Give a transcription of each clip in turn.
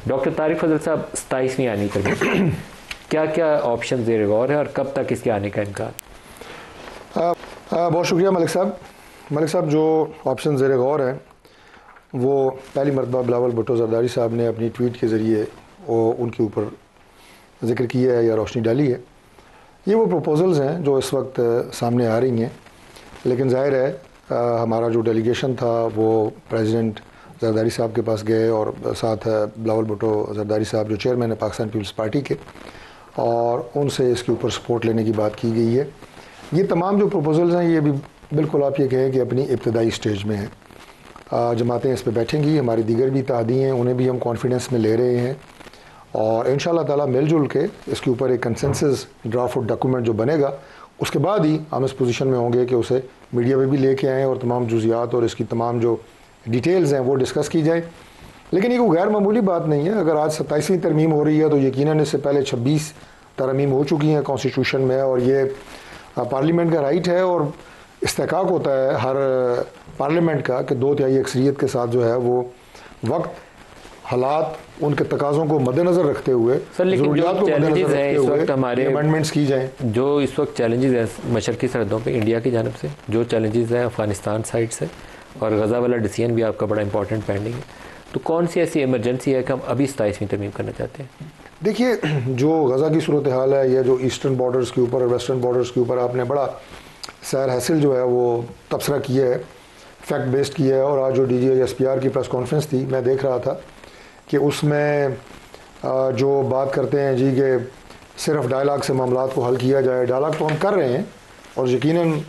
Doctor Tariq फजल साहब 27वीं आनी तरमीम क्या क्या ऑप्शन ज़ेर गौर है और कब तक इसके आने का इम्कान? बहुत शुक्रिया मलिक साहब। जो ऑप्शन ज़ेर गौर है वो पहली मरतबा बिलावल भुट्टो ज़रदारी साहब ने अपनी ट्वीट के ज़रिए वो उनके ऊपर ज़िक्र किया है या रोशनी डाली है। ये वो प्रपोज़ल्स हैं जो इस वक्त सामने आ रही हैं, लेकिन ज़ाहिर है हमारा जो डेलीगेशन था वो प्रेसिडेंट ज़रदारी साहब के पास गए और साथ बिलावल भुट्टो ज़रदारी साहब जो चेयरमैन है पाकिस्तान पीपल्स पार्टी के, और उनसे इसके ऊपर सपोर्ट लेने की बात की गई है। ये तमाम जो प्रपोज़ल्स हैं ये भी बिल्कुल आप ये कहें कि अपनी इब्तदाई स्टेज में हैं। जमातें इस पर बैठेंगी, हमारी दीगर भी इत्तेहादी हैं उन्हें भी हम कॉन्फिडेंस में ले रहे हैं और इंशाअल्लाह ताला मिलजुल के इसके ऊपर एक कंसेंसस ड्राफ्ट डॉक्यूमेंट जो बनेगा उसके बाद ही हम इस पोजीशन में होंगे कि उसे मीडिया में भी लेके आएँ और तमाम जुज़ियात और इसकी तमाम जो डिटेल्स हैं वो डिस्कस की जाए। लेकिन ये कोई गैर मामूली बात नहीं है। अगर आज 27वीं तरमीम हो रही है तो यकीनन इससे पहले 26 तरमीम हो चुकी हैं कॉन्स्टिट्यूशन में, और ये पार्लियामेंट का राइट है और इस्तेहकाक होता है हर पार्लियामेंट का कि 2/3 अक्सरियत के साथ जो है वो वक्त हालात उनके तकाज़ों को मद्देनज़र रखते हुए ज़रूरियात को मद्देनज़र रखते हुए हमारे अमेंडमेंट्स की जाएँ। जो इस वक्त चैलेंजेस हैं मशरक़ी सरहदों पे इंडिया की जानब से, जो चैलेंजेस हैं अफ़गानिस्तान साइड से, और गज़ा वाला डिसीजन भी आपका बड़ा इंपॉर्टेंट पेंडिंग है, तो कौन सी ऐसी इमरजेंसी है कि हम अभी 27वीं तरमीम करना चाहते हैं? देखिए, जो गज़ा की सूरत हाल है या जो ईस्टर्न बॉर्डर्स के ऊपर और वेस्टर्न बॉर्डर्स के ऊपर आपने बड़ा सैर हासिल जो है वो तबसरा किया है, फैक्ट बेस्ड किया है। और आज जो DGSPR की प्रेस कॉन्फ्रेंस थी मैं देख रहा था कि उसमें जो बात करते हैं जी कि सिर्फ डायलाग से मामलात को हल किया जाए, डायलाग तो हम कर रहे हैं और यकीनन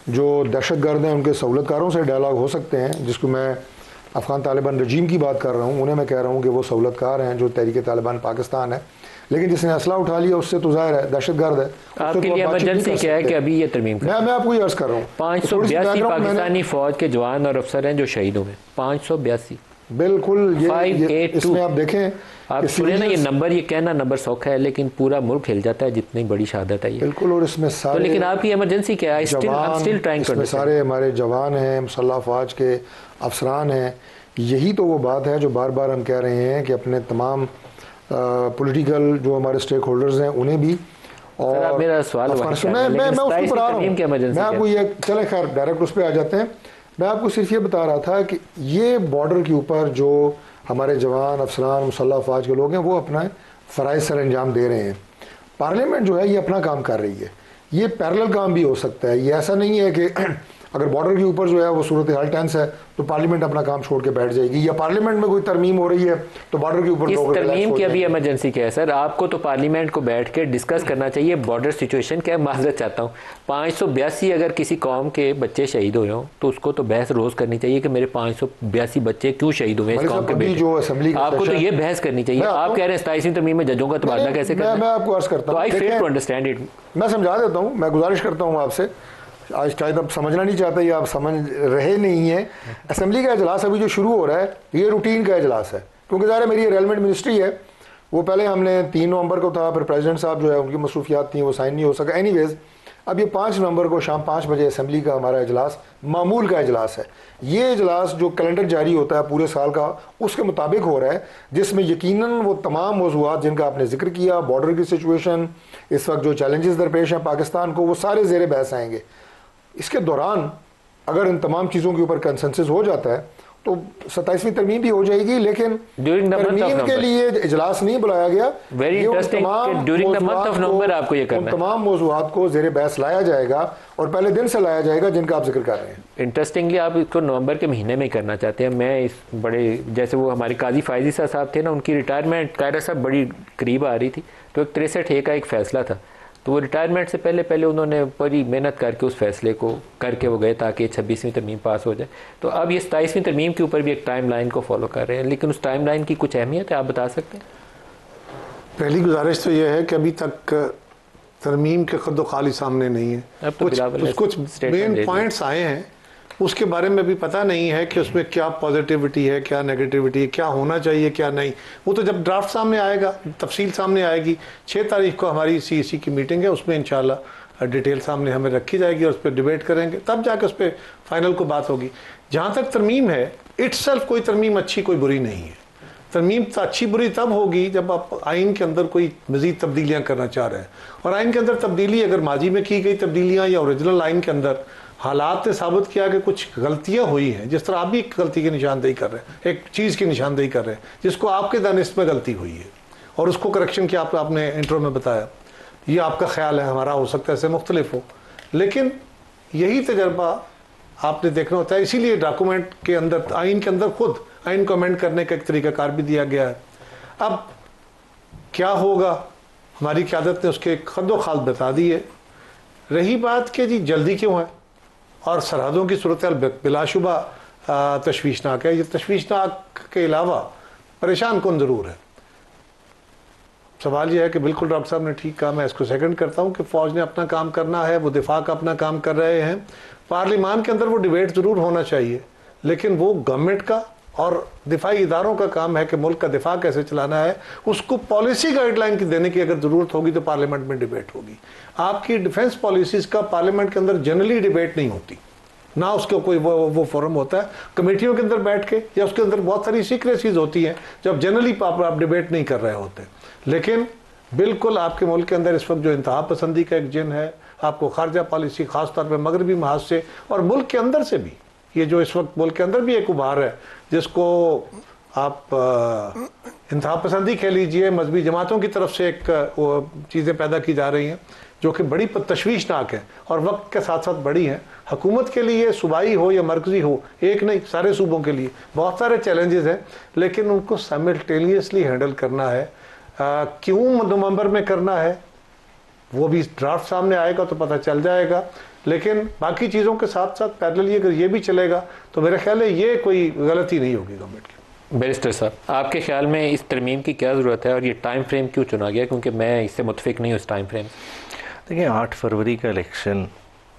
जो दहशतगर्द हैं उनके सहूलतकारों से डायलाग हो सकते हैं, जिसको मैं अफ़गान तालिबान रजीम की बात कर रहा हूँ, उन्हें मैं कह रहा हूँ कि वो सहूलतकार हैं जो तहरीक तालिबान पाकिस्तान है, लेकिन जिसने असला उठा लिया उससे तो ज़ाहिर है दहशतगर्द है। आपके लिए इमरजेंसी क्या है कि अभी ये तरमीम मैं आपको ये अर्ज़ कर रहा हूँ 582 पाकिस्तानी फ़ौज के जवान और अफसर हैं जो शहीद हुए, 582। बिल्कुल ये इसमें आप देखें आप सुने ना, ये नंबर, ये कहना नंबर सौखा है लेकिन पूरा मुल्क हिल जाता है जितनी बड़ी शहादत है ये। बिल्कुल, और इसमें सारे तो लेकिन आपकी इमरजेंसी क्या है? इसमें सारे हमारे जवान हैं, मुसल्लह अफवाज के अफसरान हैं। यही तो वो बात है जो बार बार हम कह रहे हैं कि अपने तमाम पॉलिटिकल जो हमारे स्टेक होल्डर्स हैं उन्हें भी, और मेरा सवाल मैं उसके ऊपर आ रहा हूँ, मैं आपको ये चले खैर डायरेक्ट उस पर आ जाते हैं। मैं आपको सिर्फ ये बता रहा था कि ये बॉर्डर के ऊपर जो हमारे जवान अफसरान मुसल्लह अफवाज के लोग हैं वो अपना फ़राइज़ सर अंजाम दे रहे हैं। पार्लियामेंट जो है ये अपना काम कर रही है, ये पैरेलल काम भी हो सकता है। ये ऐसा नहीं है कि अगर बॉर्डर के ऊपर जो है वो सूरत हाल टेंस है तो पार्लियामेंट अपना काम छोड़ के बैठ जाएगी, या पार्लियामेंट में कोई तरमीम हो रही है तो बॉर्डर के ऊपर इस तरमीम की अभी इमरजेंसी क्या है सर? आपको तो पार्लियामेंट को बैठ के डिस्कस करना चाहिए बॉर्डर सिचुएशन क्या है। माजरत चाहता हूँ, 582 अगर किसी कौम के बच्चे शहीद हुए हों तो उसको तो बहस रोज़ करनी चाहिए कि मेरे 582 बच्चे क्यों शहीद हुए इस कौम के बेटे। आपको तो ये बहस करनी चाहिए। आप कह रहे हैं 27वीं तरमीम में जजों का तबादला कैसे करना? मैं आपको अर्ज करता हूँ, आई फेल टू अंडरस्टैंड इट। मैं समझा देता हूँ, मैं गुजारिश करता हूँ आपसे, आज शायद आप समझना नहीं चाहते या आप समझ रहे नहीं हैं। असेंबली का इजलास अभी जो शुरू हो रहा है ये रूटीन का इजलास है, क्योंकि ज़ाहिर है मेरी रेलवेंट मिनिस्ट्री है, वो पहले हमने 3 नवंबर को था, फिर प्रेसिडेंट साहब जो है उनकी मसरूफियात थी वो साइन नहीं हो सका। एनीवेज अब ये 5 नवंबर को शाम 5 बजे असेंबली का हमारा इजलास मामूल का इजलास है। ये इजलास जो कैलेंडर जारी होता है पूरे साल का उसके मुताबिक हो रहा है, जिसमें यकीनन वो तमाम मौज़ूआत जिनका आपने जिक्र किया, बॉर्डर की सिचुएशन, इस वक्त जो चैलेंजेस दरपेश हैं पाकिस्तान को, वो सारे ज़ेर बहस आएंगे। इसके दौरान अगर इन तमाम चीज़ों के ऊपर कंसेंसस हो जाता है तो 27वीं तरमीम भी हो जाएगी, लेकिन तरमीम के लिए इजलास नहीं बुलाया गया। तमाम मौज़ूआत को ज़ेर बहस लाया जाएगा और पहले दिन से लाया जाएगा जिनका आप जिक्र कर रहे हैं। इंटरेस्टिंगली आप इसको नवंबर के महीने में करना चाहते हैं। मैं इस बड़े, जैसे वो हमारे काजी फायजी साहब थे ना, उनकी रिटायरमेंट कायरा साहब बड़ी करीब आ रही थी, तो एक 63A का एक फ़ैसला था, तो वो रिटायरमेंट से पहले उन्होंने बड़ी मेहनत करके उस फैसले को करके वो गए ताकि 26वीं तरमीम पास हो जाए। तो अब ये 27वीं तरमीम के ऊपर भी एक टाइम लाइन को फॉलो कर रहे हैं, लेकिन उस टाइम लाइन की कुछ अहमियत है, आप बता सकते हैं? पहली गुजारिश तो ये है कि अभी तक तरमीम के खुद खाली सामने नहीं है। अब तो कुछ मेन पॉइंट्स आए हैं, उसके बारे में भी पता नहीं है कि उसमें क्या पॉजिटिविटी है, क्या नेगेटिविटी है, क्या होना चाहिए क्या नहीं। वो तो जब ड्राफ्ट सामने आएगा, तफसील सामने आएगी। 6 तारीख को हमारी CEC की मीटिंग है, उसमें इंशाल्लाह डिटेल सामने हमें रखी जाएगी और उस पर डिबेट करेंगे, तब जाकर उस पर फाइनल को बात होगी। जहाँ तक तरमीम है, इट्सेल्फ कोई तरमीम अच्छी कोई बुरी नहीं है। तरमीम तो अच्छी बुरी तब होगी जब आप आइन के अंदर कोई मज़ीद तब्दीलियाँ करना चाह रहे हैं। और आइन के अंदर तब्दीली अगर माजी में की गई तब्दीलियाँ या ओरिजिनल आइन के अंदर हालात ने साबित किया कि कुछ गलतियाँ हुई हैं, जिस तरह आप भी एक गलती की निशानदेही कर रहे हैं, एक चीज़ की निशानदेही कर रहे हैं जिसको आपके दानिश में गलती हुई है और उसको करेक्शन किया आपने इंट्रो में बताया, ये आपका ख्याल है, हमारा हो सकता है इससे मुख्तलिफ हो, लेकिन यही तजर्बा आपने देखना होता है। इसीलिए डॉक्यूमेंट के अंदर, आइन के अंदर खुद आइन को अमेंड करने का एक तरीक़ाकार भी दिया गया है। अब क्या होगा, हमारी क़यादत ने उसके खद्दो खाल बता दी है। रही बात कि जी जल्दी क्यों है और सरहदों की सूरत बिलाशुबा तशवीशनाक है, ये तशवीशनाक के अलावा परेशान कौन ज़रूर है। सवाल यह है कि बिल्कुल डॉक्टर साहब ने ठीक कहा, मैं इसको सेकंड करता हूँ कि फ़ौज ने अपना काम करना है, वो दिफा का अपना काम कर रहे हैं। पार्लिमान के अंदर वो डिबेट ज़रूर होना चाहिए, लेकिन वो गवर्नमेंट का और दिफाई इदारों का काम है कि मुल्क का दिफा कैसे चलाना है। उसको पॉलिसी गाइडलाइन की देने की अगर ज़रूरत होगी तो पार्लियामेंट में डिबेट होगी। आपकी डिफेंस पॉलिसीज़ का पार्लियामेंट के अंदर जनरली डिबेट नहीं होती, ना उसका कोई वो फोरम होता है कमेटियों के अंदर बैठ के, या उसके अंदर बहुत सारी सीक्रेसीज होती हैं जब जनरली आप डिबेट नहीं कर रहे होते। लेकिन बिल्कुल आपके मुल्क के अंदर इस वक्त जो इंतहा पसंदी का एक जिन है, आपको खारजा पॉलिसी ख़ास तौर पर मगरबी महाज से और मुल्क के अंदर से भी, ये जो इस वक्त मुल्क के अंदर भी एक उभार है जिसको आप इंतहा पसंदी कह लीजिए, मजहबी जमातों की तरफ से एक चीज़ें पैदा की जा रही हैं जो कि बड़ी तशवीशनाक है और वक्त के साथ साथ बड़ी हैं। हुकूमत के लिए सूबाई हो या मरकज़ी हो, एक नहीं सारे सूबों के लिए बहुत सारे चैलेंजेस हैं, लेकिन उनको साइमल्टेनियसली हैंडल करना है। क्यों नवंबर में करना है वो भी ड्राफ्ट सामने आएगा तो पता चल जाएगा, लेकिन बाकी चीज़ों के साथ साथ पैरेलली अगर ये भी चलेगा तो मेरा ख्याल है ये कोई गलती नहीं होगी गवर्नमेंट की। बैरिस्टर साहब, आपके ख्याल में इस तरमीम की क्या ज़रूरत है और ये टाइम फ्रेम क्यों चुना गया, क्योंकि मैं इससे मुतफिक नहीं हूँ इस टाइम फ्रेम। देखिए 8 फरवरी का इलेक्शन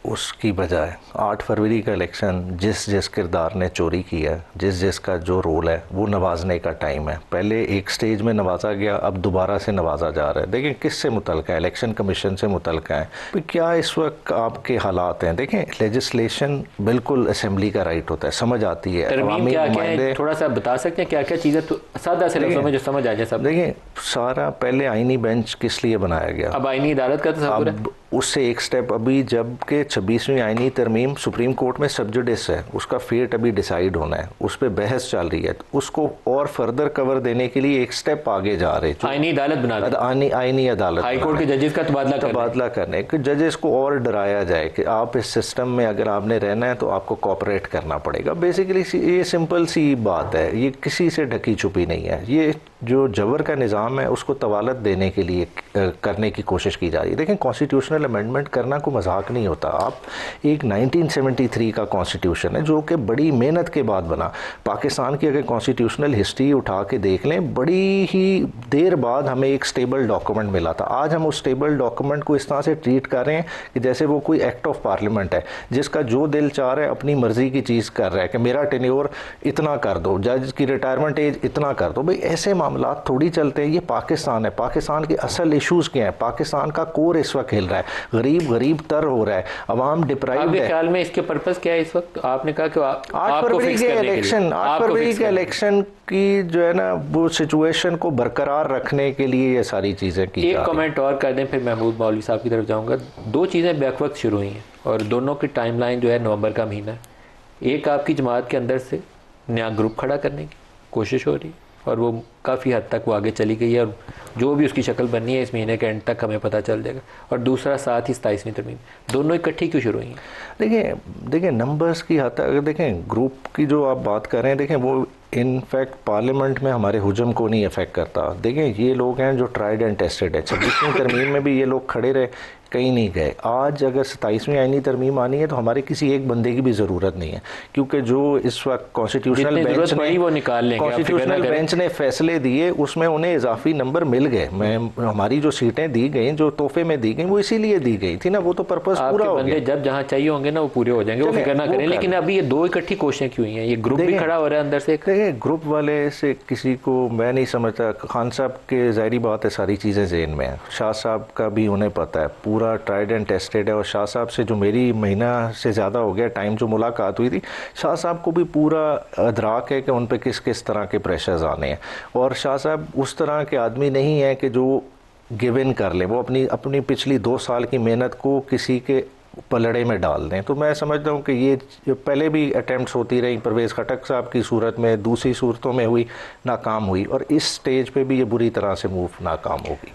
उसकी बजाय 8 फरवरी का इलेक्शन जिस किरदार ने चोरी किया है, जिसका जो रोल है वो नवाजने का टाइम है। पहले एक स्टेज में नवाजा गया, अब दोबारा से नवाजा जा रहा है। देखें किससे मुतल्लिक़ है, इलेक्शन कमीशन से मुतल्लिक़ है। तो क्या इस वक्त आपके हालात हैं, देखें लेजिस्लेशन बिल्कुल असम्बली का राइट होता है, समझ आती है। क्या थोड़ा सा बता सकते हैं क्या क्या चीज़ें, तो सादा से लफ्ज़ों में जो समझ आ जाए सब। देखिए सारा पहले आईनी बेंच किस लिए बनाया गया, अब आईनी अदालत का तस्वीर है, उससे एक स्टेप अभी जबकि 26वीं आईनी तरमीम सुप्रीम कोर्ट में सब जुडिस है, उसका फेट अभी डिसाइड होना है, उस पर बहस चल रही है, तो उसको और फर्दर कवर देने के लिए एक स्टेप आगे जा रहे हैं। आईनी अदालत बना आईनी अदालत, हाई कोर्ट के जजेस का तबादला करने कि जजेस को और डराया जाए कि आप इस सिस्टम में अगर आपने रहना है तो आपको कोऑपरेट करना पड़ेगा। बेसिकली ये सिंपल सी बात है, ये किसी से ढकी छुपी नहीं है। ये जो जबर का निज़ाम है उसको तवालत देने के लिए करने की कोशिश की जा रही है। देखें कॉन्स्टिट्यूशनल अमेंडमेंट करना कोई मजाक नहीं होता। आप एक 1973 का कॉन्स्टिट्यूशन है जो कि बड़ी मेहनत के बाद बना। पाकिस्तान की अगर कॉन्स्टिट्यूशनल हिस्ट्री उठा के देख लें, बड़ी ही देर बाद हमें एक स्टेबल डॉक्यूमेंट मिला था। आज हम उस स्टेबल डॉक्यूमेंट को इस तरह से ट्रीट कर रहे हैं कि जैसे वो कोई एक्ट ऑफ पार्लियामेंट है जिसका जो दिल चाह रहा है अपनी मर्जी की चीज़ कर रहा है कि मेरा टेन्योर इतना कर दो, जज की रिटायरमेंट एज इतना कर दो। भाई ऐसे मामला थोड़ी चलते हैं। ये पाकिस्तान है, पाकिस्तान के असल इश्यूज़ क्या है, पाकिस्तान का कोर इस वक्त हिल रहा है, गरीब तर हो रहा है, अवाम डिप्राइव्ड है। ख्याल में इसके पर्पस क्या है इस वक्त? आपने कहा कि 8 फरवरी के इलेक्शन, 8 फरवरी के इलेक्शन की जो है ना वो सिचुएशन को बरकरार रखने के लिए ये सारी चीज़ें की। एक कमेंट और कर दें फिर महमूद मौलवी साहब की तरफ जाऊंगा। दो चीज़ें बैक वक्त शुरू हुई हैं और दोनों की टाइमलाइन जो है नवंबर का महीना है। एक आपकी जमात के अंदर से नया ग्रुप खड़ा करने की कोशिश हो रही है और वो काफ़ी हद तक वो आगे चली गई है और जो भी उसकी शक्ल बननी है इस महीने के एंड तक हमें पता चल जाएगा। और दूसरा साथ ही 27वीं तरमीम, दोनों इकट्ठी क्यों शुरू हुई हैं? देखिए नंबर्स की हद तक अगर देखें ग्रुप की जो आप बात कर रहे हैं, देखें वो इनफैक्ट पार्लियामेंट में हमारे हुजम को नहीं अफेक्ट करता। देखें ये लोग हैं जो ट्राइड एंड टेस्टेड है। 26वीं तरमीम में भी ये लोग खड़े रहे, कहीं नहीं गए। आज अगर 27वीं आईनी तरमीम आनी है तो हमारे किसी एक बंदे की भी ज़रूरत नहीं है, क्योंकि जो इस वक्त कॉन्स्टिट्यूशनल बेंच ने फैसले दिए उसमें उन्हें इजाफी नंबर मिल गए। हमारी जो सीटें दी गई, जो तोहफे में दी गई, वो इसीलिए दी गई थी ना, वो तो पर्पस पूरा हो गया। जब जहाँ चाहिए होंगे ना वो पूरे हो जाएंगे, वो फिक्र ना करें। लेकिन अभी ये दो इकट्ठी कोशिशें क्यों हैं? ये ग्रुप भी खड़ा हो रहा है अंदर से। ये ग्रुप वाले से किसी को मैं नहीं समझता। खान साहब के ज़ाहिरी बात है सारी चीज़ें ज़हन में हैं, शाह साहब का भी उन्हें पता है, पूरा ट्राइड एंड टेस्टेड है। और शाह साहब से जो मेरी महीना से ज़्यादा हो गया टाइम जो मुलाकात हुई थी, शाह साहब को भी पूरा अदराक है कि उन पर किस किस तरह के प्रेशर्स आने हैं। और शाह साहब उस तरह के आदमी नहीं है कि जो गिव इन कर ले, वो अपनी पिछली 2 साल की मेहनत को किसी के पलड़े में डाल दें। तो मैं समझता हूँ कि ये पहले भी अटैम्प्ट्स होती रही, परवेज़ खटक साहब की सूरत में, दूसरी सूरतों में हुई, नाकाम हुई, और इस स्टेज पे भी ये बुरी तरह से मूव नाकाम होगी।